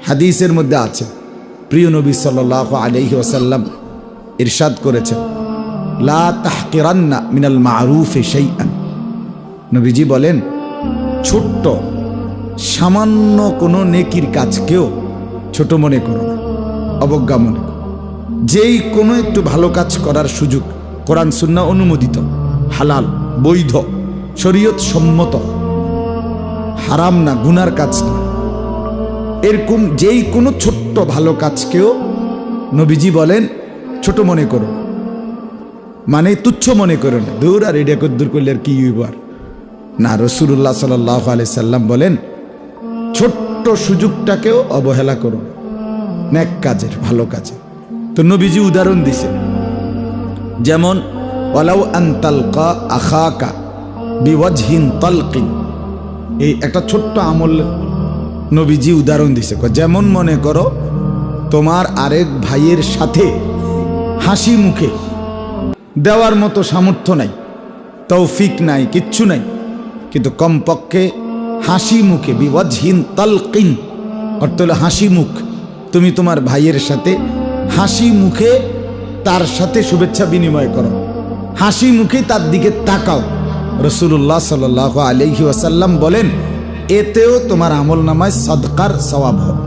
হাদিসের মধ্যে আছে, প্রিয় নবী সাল্লাল্লাহু আলাইহি ওয়াসাল্লাম ইরশাদ করেছেন, লা তাহকিরান্না মিনাল মারুফি শাইআন। নবীজি বলেন, ছোট্ট সামান্য কোনো নেকির কাজকেও ছোট মনে করো না, অবজ্ঞা মনে করো। যেই কোনো একটু ভালো কাজ করার সুযোগ কোরআন সুন্নাহ অনুমোদিত, হালাল, বৈধ, শরীয়ত সম্মত, হারাম না, গুনার কাজ না, এরকম যেই কোনো ছোট্ট ভালো কাজকেও নবীজি বলেন ছোট মনে করো, মানে তুচ্ছ মনে করো না, দূর আর এটা কদ্দুর করলে আর কি হইবার না। রাসূলুল্লাহ সাল্লাল্লাহু আলাইহি সাল্লাম বলেন, ছোট্ট সুযোগটাকেও অবহেলা করো নেক কাজের, ভালো কাজে। তো নবীজি উদাহরণ দিছে, যেমন ওয়ালাউ আন তালকা আখাকা বিওয়াজহিন তালকিন, এই একটা ছোট্ট আমল নবীজি উদাহরণ দিছে। যেমন মনে করো তোমার আরেক ভাইয়ের সাথে হাসি মুখে দেওয়ার মতো সামর্থ্য নাই, তৌফিক নাই, কিচ্ছু নাই, কিন্তু কমপক্ষে হাসি মুখে, বিওয়াজহিন তালকিন অর্থ হলো হাসি মুখ, তুমি তোমার ভাইয়ের সাথে হাসি মুখে তার সাথে শুভেচ্ছা বিনিময় করো, হাসি মুখে তার দিকে তাকাও। রাসূলুল্লাহ সাল্লাল্লাহু আলাইহি ওয়াসাল্লাম বলেন, এতেও তোমার আমল নামায় সাদকার সওয়াব হবে।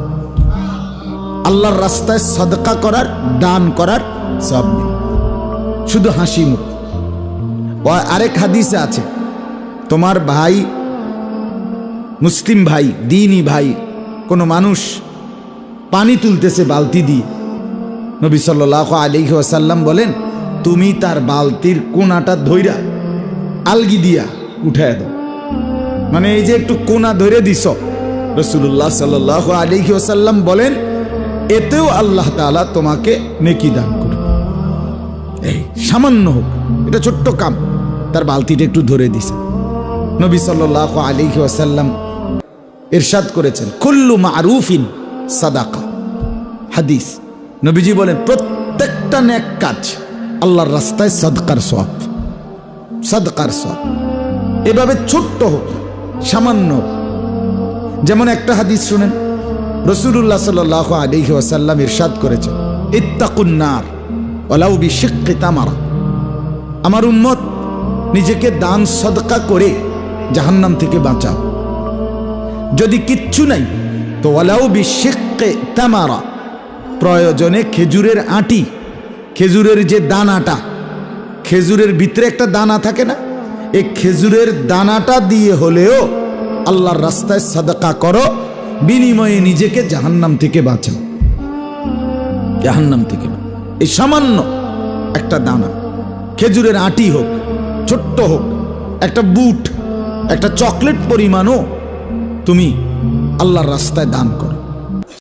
আল্লাহর রাস্তায় সাদকা করার, দান করার সওয়াব নেই, শুধু হাসি মুখ। আরেক হাদিসে আছে, তোমার ভাই, মুসলিম ভাই, দ্বীনি ভাই, কোনো মানুষ পানি তুলতেছে বালতি দিয়ে, নবী সাল্লাল্লাহু আলাইহি ওয়াসাল্লাম বলেন, তুমি তার বালতির কোনাটা ধইরা আলগি দিয়া উঠায় দাও, মানে এই যে একটু কোনা ধরে দিছ, রাসূলুল্লাহ সাল্লাল্লাহু আলাইহি ওয়াসাল্লাম বলেন, এতেও আল্লাহ তাআলা তোমাকে নেকি দান করবে। এই সামান্য হোক, এটা ছোট্ট কাম, তার বালতিটা একটু ধরে দিছে। নবী সাল্লাল্লাহু আলাইহি ওয়াসাল্লাম ইরশাদ করেছেন, কুল্লু মারুফিন সাদাকা। হাদিস, নবীজি বলেন, প্রত্যেকটা নেক কাজ আল্লাহর রাস্তায় সাদকার সওয়াব, সাদকার সওয়াব। এভাবে ছোট্ট হোক, সামান্য হোক। যেমন একটা হাদিস শুনেন, রাসূলুল্লাহ সাল্লাল্লাহু আলাইহি ওয়াসাল্লাম ইরশাদ করেছেন, ইত্তাকুন নার ওয়ালাউ বিশিক্কি তামারা। আমার উম্মত নিজেকে দান সদকা করে জাহান্নাম থেকে বাঁচাও, যদি কিচ্ছু নাই তো ওয়ালাউ বিশিক্কি তামারা, প্রয়োজনে খেজুরের আটি, খেজুরের যে দানাটা, খেজুরের ভিতরে একটা দানা থাকে না, এই খেজুরের দানাটা দিয়ে হলেও আল্লাহর রাস্তায় সাদকা করো, বিনিময়ে নিজেকে জাহান্নাম থেকে বাঁচাও, জাহান্নাম থেকে। এই সামান্য একটা দানা, খেজুরের আটি হোক, ছোট্ট হোক, একটা বুট, একটা চকলেট পরিমাণও তুমি আল্লাহর রাস্তায় দান করো।